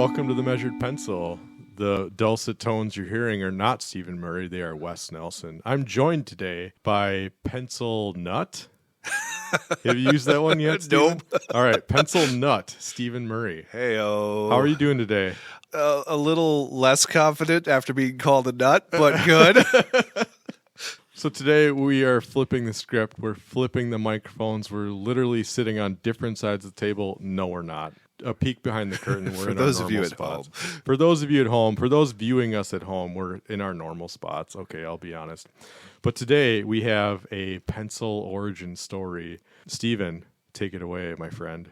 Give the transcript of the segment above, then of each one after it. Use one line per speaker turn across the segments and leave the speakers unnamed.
welcome to the Measured Pencil. The dulcet tones you're hearing are not Stephen Murray, they are Wes Nelson. I'm joined today by Pencil Nut. Have you used that one yet, Stephen?
Nope.
All right, Pencil Nut, Stephen Murray.
Heyo.
How are you doing today?
A little less confident after being called a nut, but good.
So today we are flipping the script. We're flipping the microphones. We're literally sitting on different sides of the table. No, we're not. A peek behind the curtain. We're
For
in
those
our
of you
normal
at
spots.
home.
For those of you at home, for those viewing us at home, we're in our normal spots. Okay, I'll be honest. But today we have a pencil origin story. Stephen, take it away, my friend.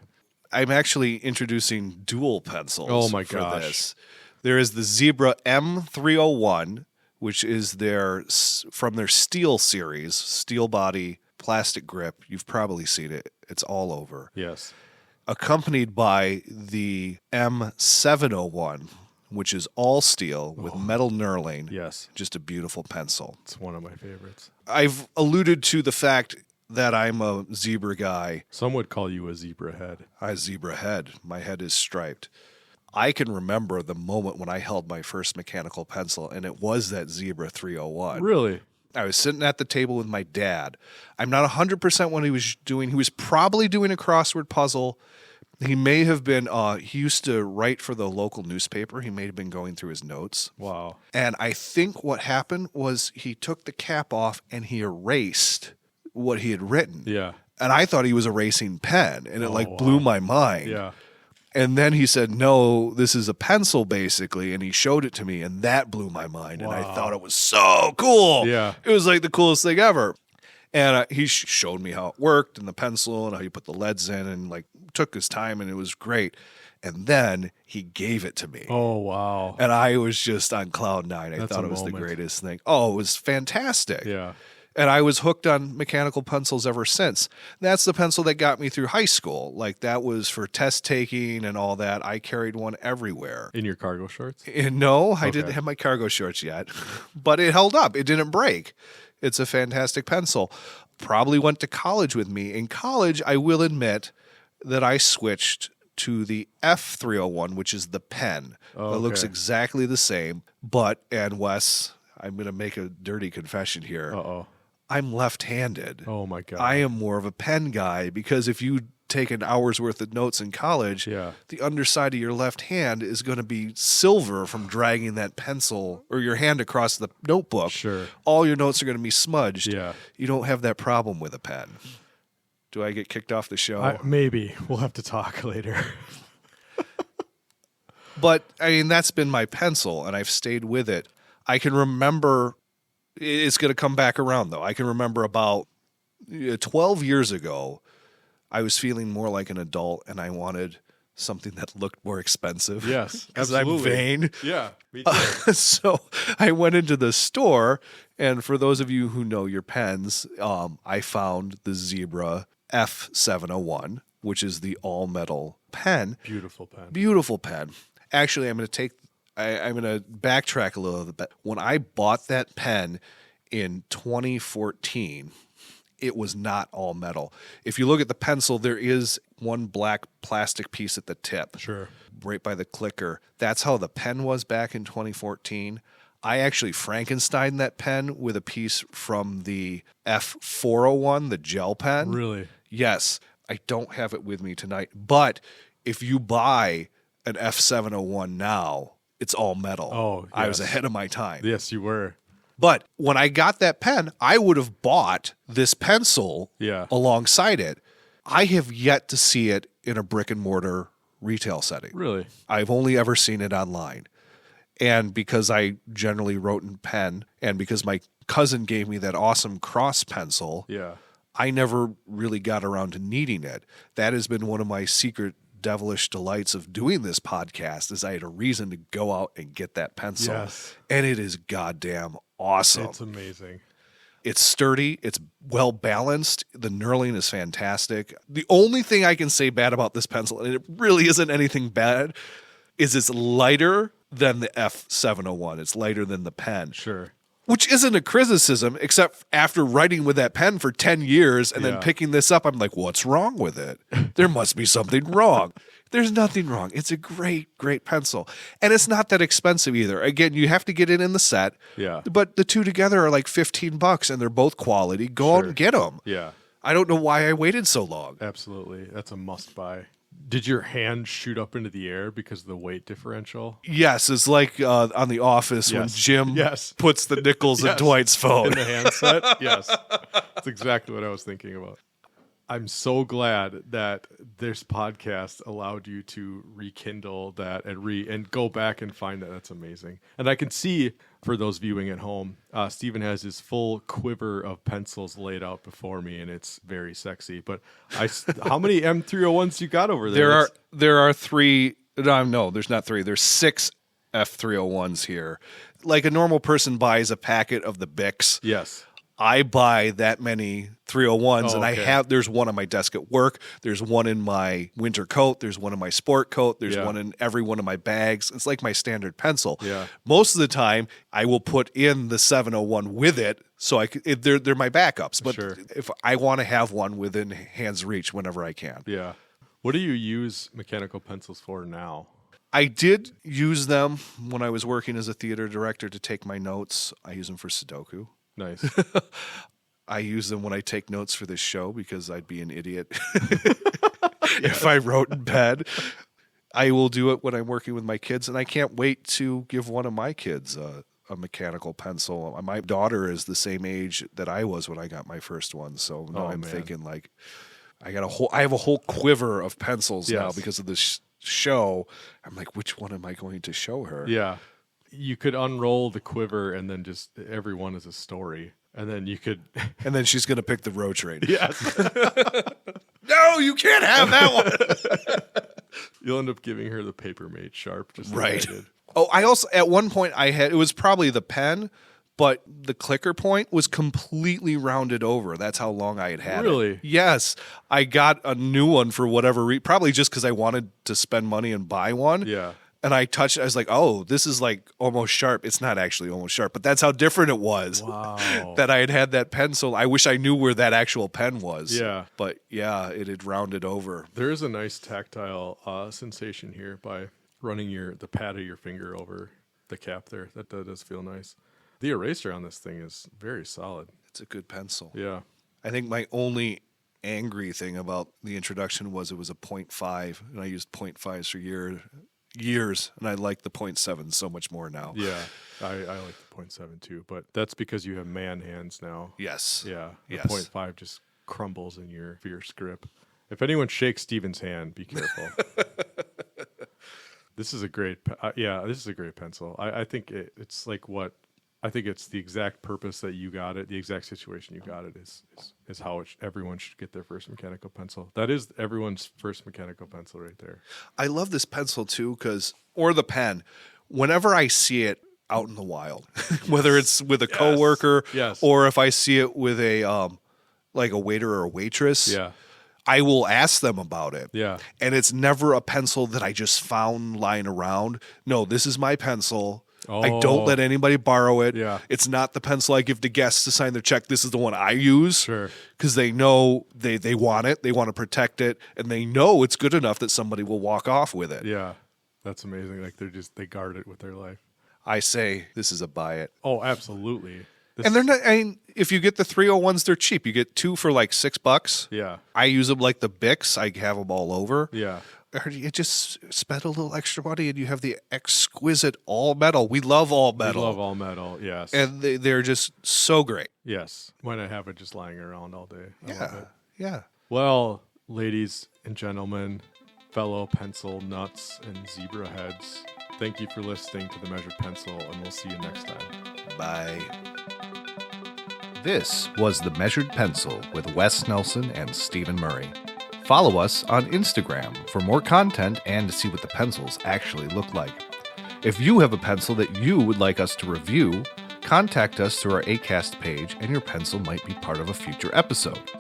I'm actually introducing dual pencils.
Oh my
for
gosh.
this. There is the Zebra M-301, which is from their Steel series, steel body, plastic grip. You've probably seen it. It's all over.
Yes.
Accompanied by the M-701, which is all steel with metal knurling.
Yes.
Just a beautiful pencil.
It's one of my favorites.
I've alluded to the fact that I'm a zebra guy.
Some would call you a zebra head.
I zebra head. My head is striped. I can remember the moment when I held my first mechanical pencil, and it was that Zebra 301.
Really?
I was sitting at the table with my dad. I'm not 100% what he was doing. He was probably doing a crossword puzzle. He may have been, he used to write for the local newspaper. He may have been going through his notes.
Wow.
And I think what happened was he took the cap off and he erased what he had written.
Yeah.
And I thought he was erasing pen, and it blew my mind.
Yeah.
And then he said, no, this is a pencil, basically. And he showed it to me, and that blew my mind.
Wow.
And I thought it was so cool.
Yeah.
It was like the coolest thing ever. And he showed me how it worked and the pencil and how you put the leads in, and like took his time, and it was great. And then he gave it to me.
Oh, wow.
And I was just on cloud nine. I
That's
thought
a
it was
moment.
the greatest thing. Oh, it was fantastic.
Yeah.
And I was hooked on mechanical pencils ever since. That's the pencil that got me through high school. Like, that was for test taking and all that. I carried one everywhere.
In your cargo shorts?
And no, I
Okay.
didn't have my cargo shorts yet, but it held up. It didn't break. It's a fantastic pencil. Probably went to college with me. In college, I will admit that I switched to the F-301, which is the pen.
Oh,
It looks
okay.
exactly the same. But, and Wes, I'm going to make a dirty confession here.
Uh-oh.
I'm left-handed.
Oh, my God.
I am more of a pen guy, because if you take an hour's worth of notes in college,
Yeah.
the underside of your left hand is going to be silver from dragging that pencil or your hand across the notebook.
Sure.
All your notes are going to be smudged.
Yeah.
You don't have that problem with a pen. Do I get kicked off the show?
Maybe. We'll have to talk later.
But, I mean, that's been my pencil, and I've stayed with it. I can remember, it's going to come back around, though. I can remember about 12 years ago, I was feeling more like an adult, and I wanted something that looked more expensive.
Yes,
Because I'm
absolutely.
vain.
Yeah, me too.
So I went into the store, and for those of you who know your pens, I found the Zebra F-701, which is the all-metal pen.
Beautiful pen.
Beautiful pen. Actually, I'm going to backtrack a little bit. When I bought that pen in 2014, it was not all metal. If you look at the pencil, there is one black plastic piece at the tip.
Sure.
Right by the clicker. That's how the pen was back in 2014. I actually Frankensteined that pen with a piece from the F-401, the gel pen.
Really?
Yes. I don't have it with me tonight. But if you buy an F-701 now, it's all metal.
Oh,
I was
yes.
ahead of my time.
Yes, you were.
But when I got that pen, I would have bought this pencil
Yeah.
alongside it. I have yet to see it in a brick and mortar retail setting.
Really?
I've only ever seen it online. And because I generally wrote in pen, and because my cousin gave me that awesome cross pencil,
Yeah.
I never really got around to needing it. That has been one of my secret devilish delights of doing this podcast, is I had a reason to go out and get that pencil.
Yes.
And it is goddamn awesome.
It's amazing.
It's sturdy. It's well balanced. The knurling is fantastic. The only thing I can say bad about this pencil, and it really isn't anything bad, is it's lighter than the F-701. It's lighter than the pen.
Sure.
Which isn't a criticism, except after writing with that pen for 10 years and
Yeah.
then picking this up, I'm like, what's wrong with it? There must be something wrong. There's nothing wrong. It's a great, great pencil. And it's not that expensive either. Again, you have to get it in the set.
Yeah.
But the two together are like $15 and they're both quality. Go out and get them.
Yeah.
I don't know why I waited so long.
Absolutely. That's a must buy. Did your hand shoot up into the air because of the weight differential?
Yes, it's like on The Office when Jim puts the nickels in Dwight's phone.
In the handset? Yes. That's exactly what I was thinking about. I'm so glad that this podcast allowed you to rekindle that and go back and find that. That's amazing. And I can see, for those viewing at home, Stephen has his full quiver of pencils laid out before me, and it's very sexy. But how many M-301s you got over there?
There are three. No, there's not three. There's 6 F-301s here. Like a normal person buys a packet of the Bics.
Yes.
I buy that many 301s, and there's one on my desk at work. There's one in my winter coat. There's one in my sport coat. There's one in every one of my bags. It's like my standard pencil.
Yeah.
Most of the time, I will put in the 701 with it, so they're my backups. But if I want to have one within hand's reach whenever I can.
Yeah. What do you use mechanical pencils for now?
I did use them when I was working as a theater director to take my notes. I use them for Sudoku.
Nice.
I use them when I take notes for this show because I'd be an idiot if I wrote in bed. I will do it when I'm working with my kids, and I can't wait to give one of my kids a mechanical pencil. My daughter is the same age that I was when I got my first one, so I'm thinking like I have a whole quiver of pencils now because of this show. I'm like, which one am I going to show her?
Yeah. You could unroll the quiver and then just every one is a story. And then you could...
and then she's going to pick the road train.
Yes.
No, you can't have that one.
You'll end up giving her the Papermate Sharp. Just
right. Oh, I also, at one point it was probably the pen, but the clicker point was completely rounded over. That's how long I had
really?
It. Yes. I got a new one for whatever reason, probably just because I wanted to spend money and buy one.
Yeah.
And I touched it. I was like, oh, this is like almost sharp. It's not actually almost sharp, but that's how different it was.
Wow.
That I had that pencil. I wish I knew where that actual pen was.
Yeah.
But yeah, it had rounded over.
There is a nice tactile sensation here by running the pad of your finger over the cap there. That does feel nice. The eraser on this thing is very solid.
It's a good pencil.
Yeah.
I think my only angry thing about the introduction was it was a 0.5, and I used 0.5s for years, and I like the 0.7 so much more now.
Yeah, I like the 0.7 too, but that's because you have man hands now.
Yes.
Yeah, the
yes.
0.5 just crumbles in your fierce grip. If anyone shakes Steven's hand, be careful. This is a great, this is a great pencil. I think it's like what, I think it's the exact purpose that you got it, the exact situation you got it is how everyone should get their first mechanical pencil. That is everyone's first mechanical pencil right there.
I love this pencil too, or the pen. Whenever I see it out in the wild, whether it's with a coworker or if I see it with a like a waiter or a waitress, I will ask them about it.
Yeah.
And it's never a pencil that I just found lying around. No, this is my pencil. Oh. I don't let anybody borrow it.
Yeah.
It's not the pencil I give to guests to sign their check. This is the one I use.
Sure.
Because they know they want it. They want to protect it. And they know it's good enough that somebody will walk off with it.
Yeah. That's amazing. Like they guard it with their life.
I say this is a buy it.
Oh, absolutely.
And they're not, if you get the 301s, they're cheap. You get 2 for like $6.
Yeah.
I use them like the Bics. I have them all over.
Yeah.
You just spend a little extra money and you have the exquisite all metal. We love all metal.
We love all metal, yes.
And they're just so great.
Yes. Why not have it just lying around all day?
Yeah.
Well, ladies and gentlemen, fellow pencil nuts and zebra heads, thank you for listening to The Measured Pencil, and we'll see you next time.
Bye. This was The Measured Pencil with Wes Nelson and Stephen Murray. Follow us on Instagram for more content and to see what the pencils actually look like. If you have a pencil that you would like us to review, contact us through our Acast page and your pencil might be part of a future episode.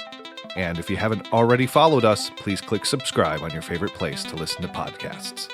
And if you haven't already followed us, please click subscribe on your favorite place to listen to podcasts.